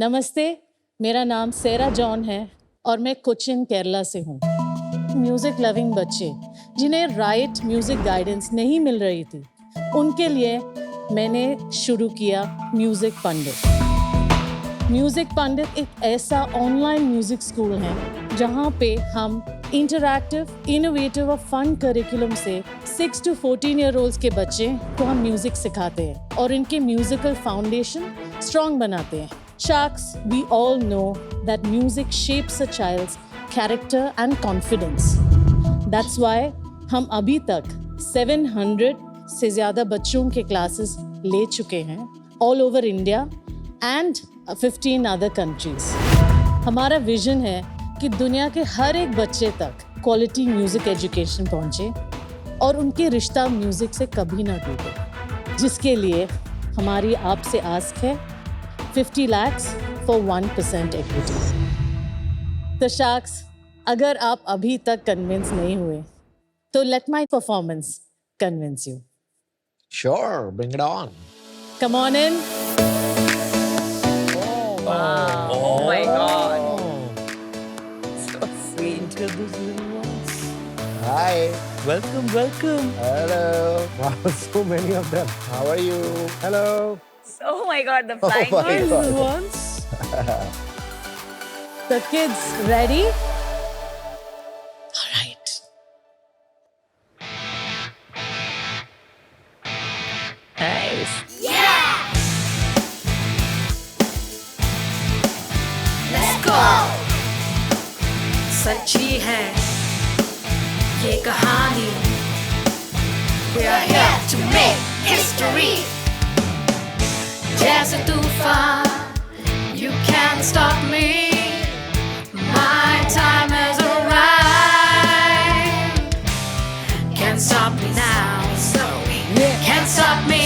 नमस्ते, मेरा नाम सेरा जॉन है और मैं कोचिन केरला से हूँ। म्यूजिक लविंग बच्चे जिन्हें राइट म्यूजिक गाइडेंस नहीं मिल रही थी, उनके लिए मैंने शुरू किया म्यूजिक पंडित। म्यूजिक पंडित एक ऐसा ऑनलाइन म्यूजिक स्कूल है जहाँ पे हम इंटरैक्टिव, इनोवेटिव और फन करिकुलम से 6 to 14 ईयर ओल्ड्स के बच्चे को हम म्यूजिक सिखाते हैं और इनके म्यूजिकल फाउंडेशन स्ट्रॉन्ग बनाते हैं। Sharks, we all know that music shapes a child's character and confidence. That's why हम अभी तक 700 से ज़्यादा बच्चों के क्लासेस ले चुके हैं all over India and 15 other countries. हमारा विजन है कि दुनिया के हर एक बच्चे तक क्वालिटी म्यूजिक एजुकेशन पहुंचे और उनके रिश्ता म्यूजिक से कभी ना टूटे, जिसके लिए हमारी आपसे आस्क है 50 lakhs for 1% equity. तो Sharks, अगर आप अभी तक कन्विंस नहीं हुए, तो let my performance convince you. Sure, bring it on. Come on in. Wow. Oh my God. So sweet. Hi. Welcome, welcome. Hello. Wow, so many of them. How are you? Hello. Oh my God, the flying my ones. God. Once. The kids ready? All right. Nice. Let's go! सच्ची है ये कहानी. We are here to make history. जैसे तूफान, you can't stop me. My time has arrived. Can't stop me now. Can't stop me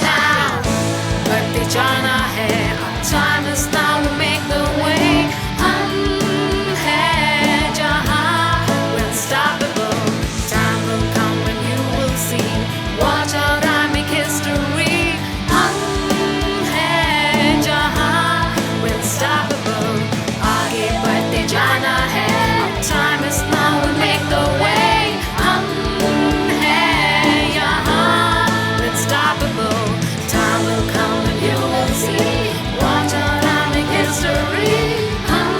now. बढ़ते जाना है. Our time is now. We make the way. हम हैं जहाँ we're unstoppable. Time will come when you will see. Watch out, I make history. हम हैं जहाँ we're unstoppable. आगे बढ़ते जाना है. Our time is now. We make the way. हम हैं यहाँ we're unstoppable. Time will come and you will see. Watch out, I make history. हम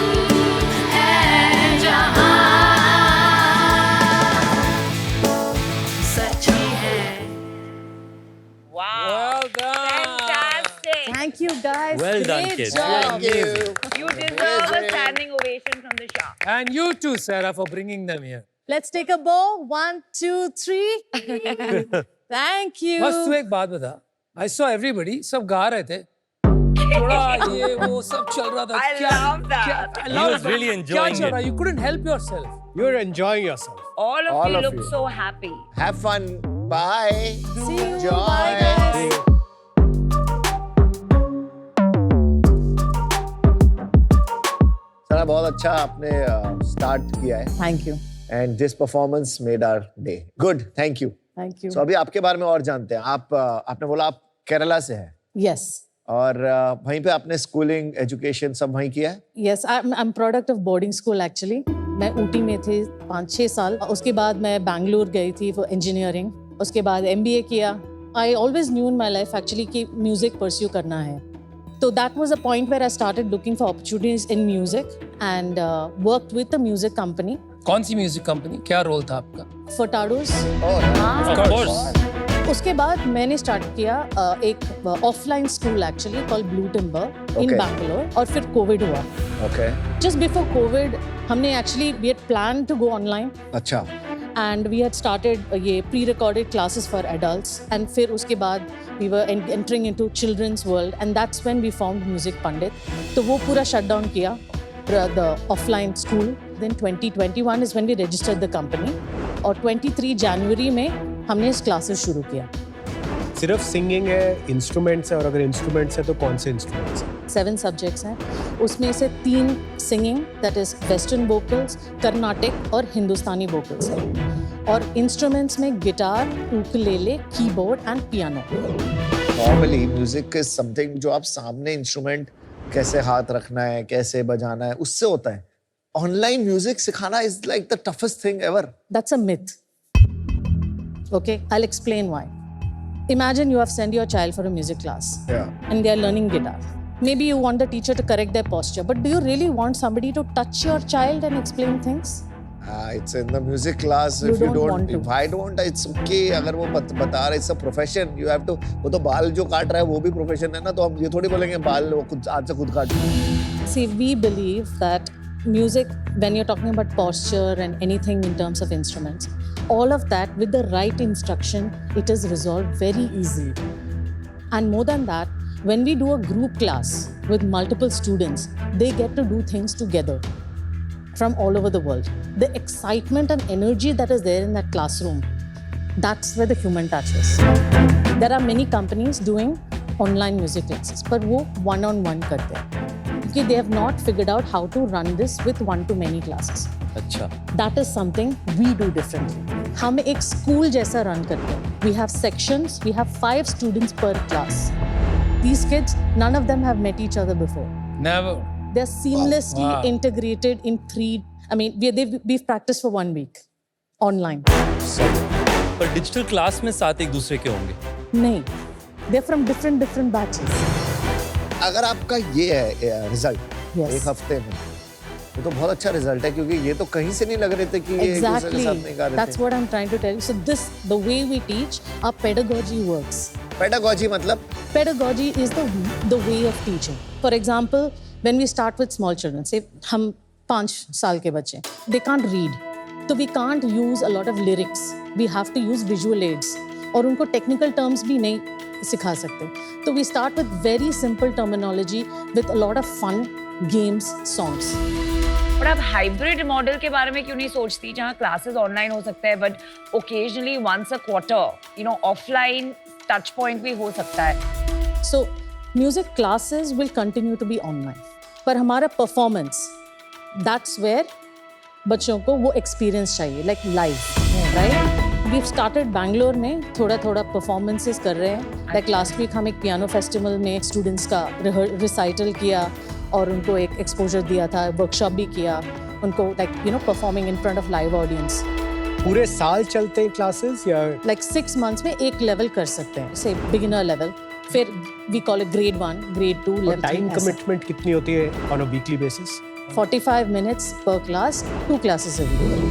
हैं जहाँ सच्ची है. Wow. Well done. Fantastic. Thank you guys. Well done, Great kids. job. Thank you. You deserve a standing ovation from the Sharks. And you too, Sarah, for bringing them here. Let's take a bow. 1, 2, 3. Thank you. बस तू एक बात बता. I saw everybody, सब गा रहे थे. थोड़ा ये वो सब चल रहा था. I love that. I He love was it. really क्या enjoying चल रहा? it. You couldn't help yourself. You're enjoying yourself. All of All you of look you. so happy. Have fun. Bye. See you. Enjoy. Bye, guys. Sir बहुत अच्छा आपने start किया है Thank you. And this performance made our day. Good, thank you. Thank you. So अभी आपके बारे में और जानते हैं. आप आपने बोला आप केरला से हैं Yes. और वहीं पे आपने स्कूलिंग एजुकेशन सब वहीं किया है. Yes, I'm product of boarding school actually. मैं ऊटी में थी 5-6 साल. उसके बाद मैं बैंगलोर गई थी for engineering. उसके बाद MBA किया. I always knew in my life actually कि music pursue करना है. So that was a point where I started looking for opportunities in music and worked with a music company, कौन सी music company? क्या role था आपका? Furtados. Of course. उसके बाद मैंने स्टार्ट किया एक offline school actually called blue timber in Okay. Bangalore और फिर कोविड हुआ. ओके. जस्ट बिफोर कोविड हमने actually we had plan to go online अच्छा. and we had started ये pre-recorded classes for adults and फिर उसके बाद we were entering into children's world and that's when we formed Music Pandit. तो वो पूरा shut down किया the offline school. Then 2021 is when we registered the company और 23 जनवरी में हमने इस classes शुरू किया. सिर्फ सिंगिंग है, इंस्ट्रूमेंट्स है, और अगर इंस्ट्रूमेंट्स है तो कौन से इंस्ट्रूमेंट्स हैं? 7 सब्जेक्ट्स हैं. उसमें से 3 singing that is western vocals, Carnatic और हिंदुस्तानी वोकल्स हैं. और इंस्ट्रूमेंट्स में guitar, ukulele, keyboard and piano. Normally music is something जो आप सामने इंस्ट्रूमेंट कैसे हाथ रखना है, कैसे बजाना है, उससे होता है. ऑनलाइन म्यूजिक सिखाना is like the toughest thing ever. That's a myth. Okay, I'll explain why. Imagine you have sent your child for a music class and they are learning guitar. Maybe you want the teacher to correct their posture, but do you really want somebody to touch your child and explain things? It's in the music class. You If you don't don't, want to. if I don't, it's okay. अगर वो बता रहा है, it's a profession. You have to. वो तो बाल जो काट रहा है वो भी profession है ना, तो हम ये थोड़ी बोलेंगे बाल वो खुद आज से खुद काट. See, we believe that music, when you're talking about posture and anything in terms of instruments, all of that with the right instruction, it is resolved very easily. And more than that, when we do a group class with multiple students, they get to do things together from all over the world. The excitement and energy that is there in that classroom, that's where the human touch is. There are many companies doing online music classes, but वो one-on-one करते हैं. Because they have not figured out how to run this with one-to-many classes. अच्छा. That is something we do differently. हम एक school जैसा run करते हैं. We have sections. We have 5 students per class. These kids, none of them have met each other before. Never. They're seamlessly Wow. integrated in 3. I mean, we've practiced for 1 week online. पर digital class में साथ एक दूसरे के होंगे. नहीं, they're from different batches. अगर आपका ये है रिजल्ट Yes. एक हफ्ते में, वो तो बहुत अच्छा रिजल्ट है, क्योंकि ये तो कहीं से नहीं लग रहे थे कि ये एक दूसरे के Exactly. साथ नहीं गा रहे That's थे. what I'm trying to tell you. So the way we teach, our pedagogy works. Pedagogy मतलब Pedagogy is the way of teaching. For example, when we start with small children, say हम 5 साल के बच्चे, they can't read, so we can't use a lot of lyrics. We have to use visual aids. और उनको technical terms भी नहीं सिखा सकते. So we start with very simple terminology with a lot of fun, games, songs. पर आप hybrid model के बारे में क्यों नहीं सोचती, जहाँ क्लासेस ऑनलाइन हो सकते हैं but occasionally once a quarter offline touch point भी हो सकता है. So music classes will continue to be online. पर हमारा performance, that's where बच्चों को वो experience चाहिए, like live, right? We've started Bangalore में थोड़ा performances कर रहे हैं. Like last week हम एक piano festival में students का recital किया और उनको एक exposure दिया था, workshop भी किया उनको, like performing in front of live audience. पूरे साल चलते हैं क्लासेस या Like 6 months में एक level कर सकते हैं, say beginner level. फिर we call it grade 1, grade 2, level 3. Time commitment कितनी होती है on a weekly basis? 45 minutes per class, 2 classes a week.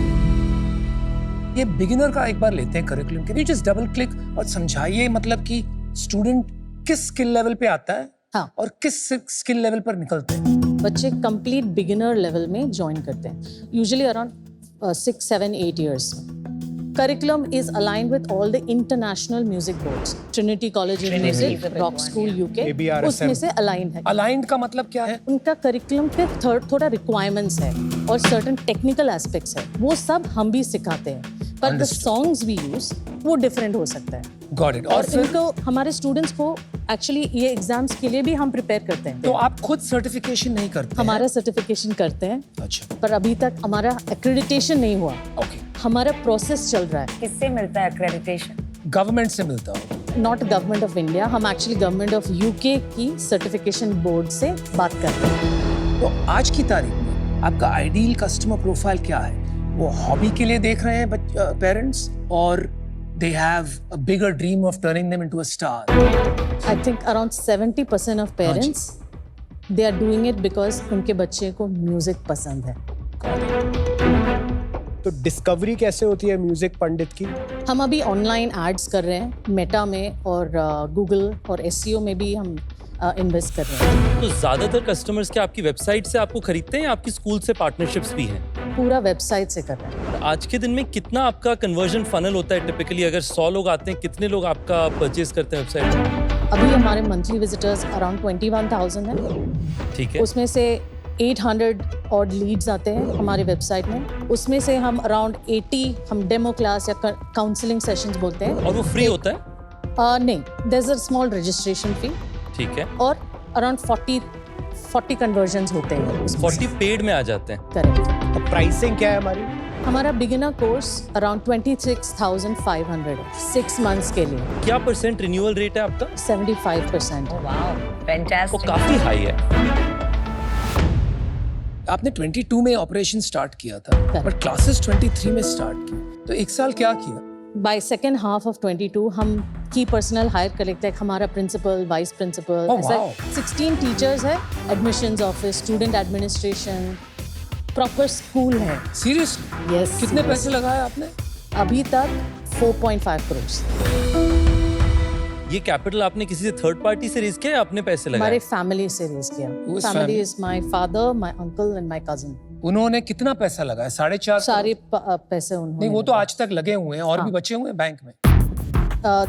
ये बिगिनर का एक बार लेते हैं करिकुलम के. जस्ट डबल क्लिक और समझाइए, मतलब कि स्टूडेंट किस स्किल लेवल पे आता है हाँ. और किस स्किल लेवल पर निकलते हैं. बच्चे कंप्लीट बिगिनर लेवल में ज्वाइन करते हैं, usually around 6, 7, 8 years. Curriculum is aligned with all the international music boards. Trinity College of Music, Rock School UK, ABRSM. उसमें से aligned है. अलाइंड का मतलब क्या है? उनका करिकुलम पे थोड़ा रिक्वायरमेंट्स है और सर्टेन टेक्निकल एस्पेक्ट्स है, वो सब हम भी सिखाते हैं, पर द सॉन्ग्स वी यूज वो डिफरेंट हो सकता है. Got it. और इनको हमारे स्टूडेंट्स को एक्चुअली ये एग्जाम्स के लिए भी हम प्रिपेयर करते हैं. तो आप खुद सर्टिफिकेशन नहीं करते? हमारा सर्टिफिकेशन करते हैं, अच्छा. पर अभी तक हमारा एक्रेडिटेशन नहीं हुआ. ओके. हमारा प्रोसेस चल रहा है. किससे मिलता है एक्रेडिटेशन? गवर्नमेंट से मिलता हो? नॉट गवर्नमेंट ऑफ इंडिया, हम एक्चुअली गवर्नमेंट ऑफ यूके की सर्टिफिकेशन बोर्ड से बात कर रहे हैं. तो आज की तारीख में आपका आइडियल कस्टमर प्रोफाइल क्या है? वो हॉबी के लिए देख रहे हैं पेरेंट्स, और they have a bigger dream of turning them into a star? I think around 70% of parents, they are doing it because उनके बच्चे को म्यूजिक पसंद है. तो डिस्कवरी कैसे होती है म्यूजिक पंडित की? हम अभी ऑनलाइन एड्स कर रहे हैं, मेटा में और गूगल और SEO में भी हम इन्वेस्ट कर रहे हैं. तो ज्यादातर कस्टमर्स क्या आपकी वेबसाइट से आपको खरीदते हैं या आपकी स्कूल से पार्टनरशिप्स भी हैं? पूरा वेबसाइट से कर रहे हैं. और आज के दिन में कितना आपका कन्वर्जन फनल होता है टिपिकली? अगर 100 लोग आते हैं, कितने लोग आपका परचेज करते हैं वेबसाइट पर? अभी हमारे मंथली विजिटर्स अराउंड 21,000 है. ठीक है. उसमें से 800 और लीड्स आते हैं हमारे वेबसाइट में. उसमें से हम अराउंड 80 हम डेमो क्लास या काउंसलिंग सेशंस बोलते हैं. और वो फ्री होता है? नहीं, there is a small registration fee. ठीक है. और अराउंड 40 कन्वर्जन्स होते हैं. 40 पेड में आ जाते हैं. करेक्ट. तो प्राइसिंग क्या है हमारी? हमारा बिगिनर कोर्स अराउंड 26,500 है 6 मंथ्स के लिए. क्या परसेंट रिन्यूअल रेट है आपका? 75%. वाओ, वो फैंटास्टिक. काफी हाई है. आपने 22 में ऑपरेशन स्टार्ट किया था, Correct. बट क्लासेस 23 में स्टार्ट की, तो एक साल क्या किया? By second half of 22 हम की पर्सनल हायर कर लेते हैं, हमारा प्रिंसिपल, वाइस प्रिंसिपल, Oh, ऐसा wow. 16 टीचर्स है, admissions office, student administration, proper school है। सीरियसली? यस। कितने पैसे लगाए आपने? अभी तक 4.5 करोड़ ये कैपिटल आपने किसी से थर्ड पार्टी से रेज किया या अपने पैसे हमारे लगाए? फैमिली से रेज किया। Who's family family? Is my father, my uncle and my cousin. उन्होंने कितना पैसा लगाया? 4.5 सारे पैसे उन्होंने नहीं, वो तो आज तक लगे हुए हैं और भी बचे हुए हैं बैंक में।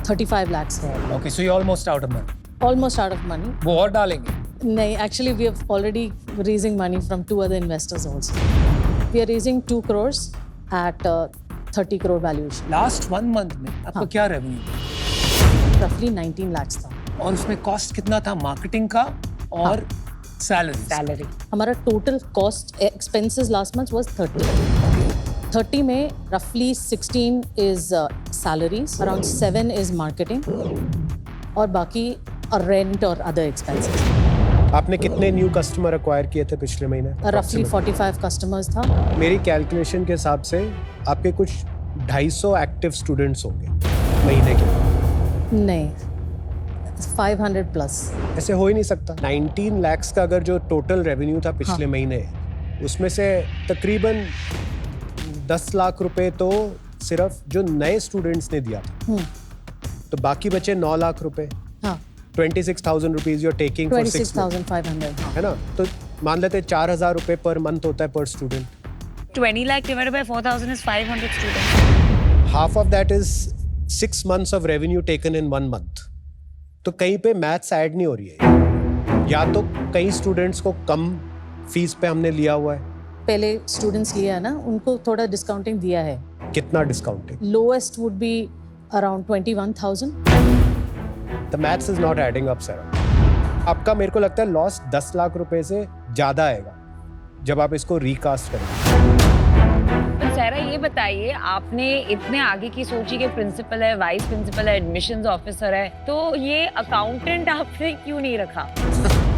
35 lakhs है, okay, so you almost out of money. Almost out of money. वो और डालेंगे? नहीं, actually we have already raising money from 2 other investors also. We are raising 2 crores at 30 crore valuation. Last 1 month में आपका हाँ. क्या revenue Roughly 19 lakhs था। और उसमें कॉस्ट कितना था मार्केटिंग का और सैलरी? सैलरी हमारा total cost expenses last month was 30 में roughly 16 is salaries, around 7 is marketing और बाकी रेंट और अदर एक्सपेंसेस। आपने कितने न्यू कस्टमर अक्वायर किए थे पिछले महीने? रफली 45 कस्टमर्स था। मेरी कैलकुलेशन के हिसाब से आपके कुछ 250 एक्टिव स्टूडेंट्स होंगे महीने के। नहीं, 500 प्लस। ऐसे हो ही नहीं सकता। 19 lakhs का अगर जो टोटल रेवेन्यू था पिछले हाँ. महीने, उसमें से तकरीबन 10 लाख रुपए तो सिर्फ जो नए स्टूडेंट्स ने दिया था, तो बाकी बचे 9 लाख रुपए। हाँ, 26,000 rupees you're taking for 6 months, 26,500। हाँ, है ना? तो मान लेते हैं 4,000 रुपए पर मंथ होता है पर student. 20 lakh divided by 4,000 is 500 students. Half of that is 6 months of revenue taken in 1 month। तो कहीं पे मैथ्स ऐड नहीं हो रही है। या तो कई स्टूडेंट्स को कम फीस पे हमने लिया हुआ है। पहले स्टूडेंट्स लिया है ना, उनको थोड़ा डिस्काउंटिंग दिया है। कितना discounting? Lowest would be around 21,000। The maths is not adding up sir. आपका मेरे को लगता है लॉस 10 लाख रुपए से ज्यादा आएगा जब आप इसको रिकास्ट करेंगे। पर सारा ये बताइए, आपने इतने आगे की सोची के प्रिंसिपल है, वाइस प्रिंसिपल है, एडमिशंस ऑफिसर है, तो ये अकाउंटेंट आपने क्यों नहीं रखा?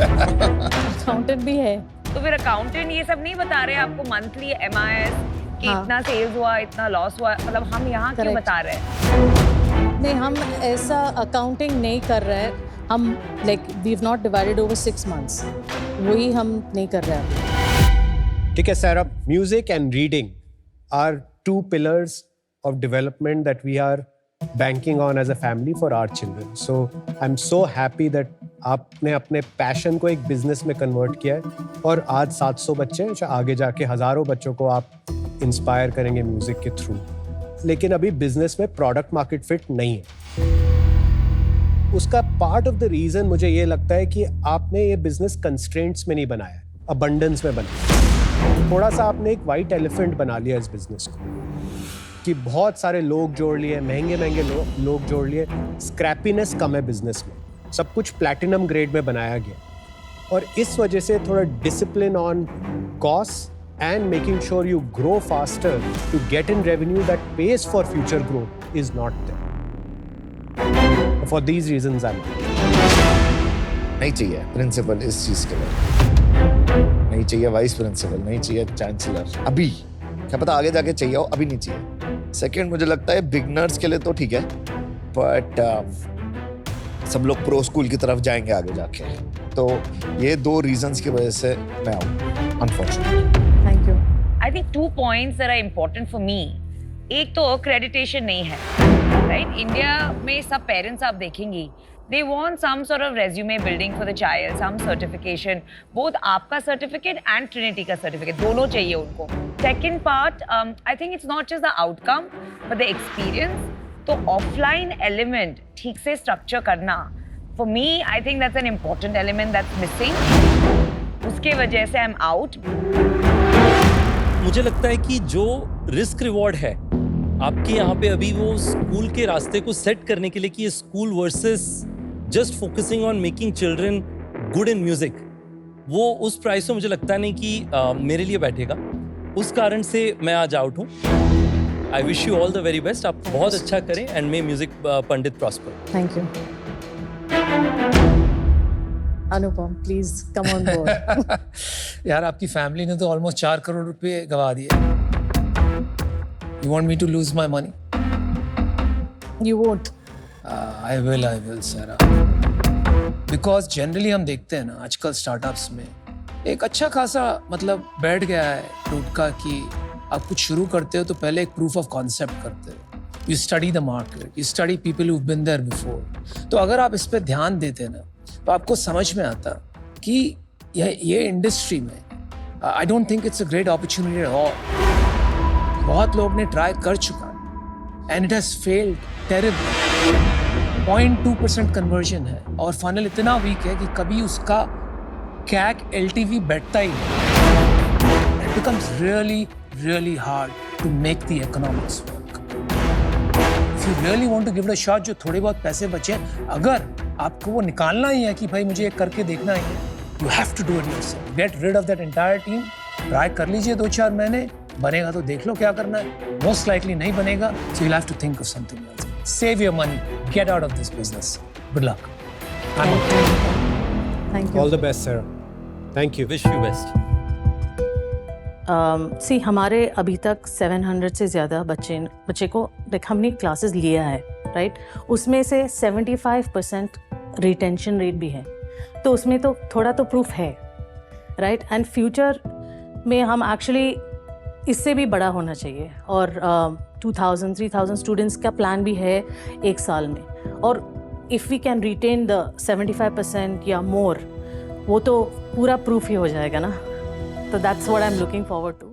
अकाउंटेंट भी है। तो फिर अकाउंटेंट ये सब नहीं बता रहे आपको मंथली MIS कि हाँ. इतना सेल्स हुआ, इतना लॉस हुआ, मतलब हम यहाँ क्यों Correct. बता रहे हैं? नहीं, हम ऐसा अकाउंटिंग नहीं कर रहे हैं। हम like we have not divided over 6 months, वही हम नहीं कर रहे हैं। ठीक है sir, music and reading are 2 pillars of development that we are banking on as a family for our children. So I'm so happy that आपने अपने पैशन को एक बिजनेस में कन्वर्ट किया है और आज 700 बच्चे, आगे जाके हजारों बच्चों को आप इंस्पायर करेंगे म्यूजिक के थ्रू। लेकिन अभी बिजनेस में प्रोडक्ट मार्केट फिट नहीं है। उसका पार्ट ऑफ द रीजन मुझे ये लगता है कि आपने ये बिजनेस कंस्ट्रेंट्स में नहीं बनाया, अबंडेंस में बनाया। थोड़ा सा आपने एक वाइट एलिफेंट बना लिया इस बिजनेस को कि बहुत सारे लोग जोड़ लिए, महंगे महंगे लोग जोड़ लिए, स्क्रैपीनेस कम है बिजनेस में, सब कुछ प्लैटिनम ग्रेड में बनाया गया और इस वजह से थोड़ा discipline on cost and making sure you grow faster to get in revenue that pays for future growth is not there. For these reasons I'm नहीं चाहिए प्रिंसिपल इस चीज के लिए, नहीं चाहिए वाइस प्रिंसिपल, नहीं चाहिए चांसलर अभी, क्या पता आगे जाके चाहिए हो, अभी नहीं चाहिए। सेकंड, मुझे लगता है बिगनर्स के लिए तो ठीक है, बट सब लोग प्रो स्कूल की तरफ जाएंगे आगे जाके, तो ये 2 रीजंस की वजह से मैं आऊँ unfortunately. Thank you. I think 2 points that are important for me. एक तो accreditation नहीं है, right? इंडिया में सब पेरेंट्स आप देखेंगी, they want some sort of resume building for the child, some certification, both आपका certificate and Trinity का certificate, दोनों चाहिए उनको। Second part, I think it's not just the outcome, but the experience. तो offline element ठीक से structure करना, for me, I think that's an important element that's missing. उसके वजह से I'm out. मुझे लगता है कि जो रिस्क रिवॉर्ड है आपके यहाँ पे अभी, वो स्कूल के रास्ते को सेट करने के लिए कि ये school versus just focusing on making children good in music, वो उस प्राइस में मुझे लगता नहीं कि मेरे लिए बैठेगा। उस कारण से मैं आज आउट हूँ। I wish you all the very best. आप बहुत अच्छा करें and may music Pandit prosper. Thank you. Anupam, please come on board. यार आपकी फैमिली ने तो ऑलमोस्ट 4 करोड़ रुपए गवा दिए. You want me to lose my money? You won't. I will sir. Because generally हम देखते हैं ना आजकल स्टार्टअप्स में एक अच्छा खासा मतलब बैठ गया है टोटका कि आप कुछ शुरू करते हो तो पहले एक प्रूफ ऑफ कॉन्सेप्ट करते हो. You study the market, you study people who been there before. तो अगर आप इस पे ध्यान देते ना तो आपको समझ में आता कि ये इंडस्ट्री में I don't think it's a great opportunity at all. बहुत लोग ने ट्राई कर चुका and it has failed terribly. 0.2% conversion है और फनल इतना वीक है कि कभी उसका कैक LTV बैठता ही नहीं. It becomes really hard to make the economics work. If you really want to give it a shot, जो थोड़े बहुत पैसे बचे, अगर आपको वो निकालना ही है कि भाई मुझे एक करके देखना ही है, you have to do it yourself. Get rid of that entire team. Try कर लीजिए 2-4 महीने. बनेगा तो देख लो क्या करना है. मोस्ट लाइकली नहीं बनेगा, so you have to think of something else. Save your money. Get out of this business. Good luck. Thank you. All the best, Sarah. Thank you. Wish you best. सी हमारे अभी तक 700 से ज़्यादा बच्चे को like हमने क्लासेस लिया है, राइट. उसमें से 75% रिटेंशन रेट भी है, तो उसमें तो थोड़ा तो प्रूफ है, राइट. एंड फ्यूचर में हम एक्चुअली इससे भी बड़ा होना चाहिए. और 2000-3000 स्टूडेंट्स का प्लान भी है एक साल में. और if we can retain the 75% या मोर, वो तो पूरा प्रूफ ही हो जाएगा ना. तो that's what I am looking forward to.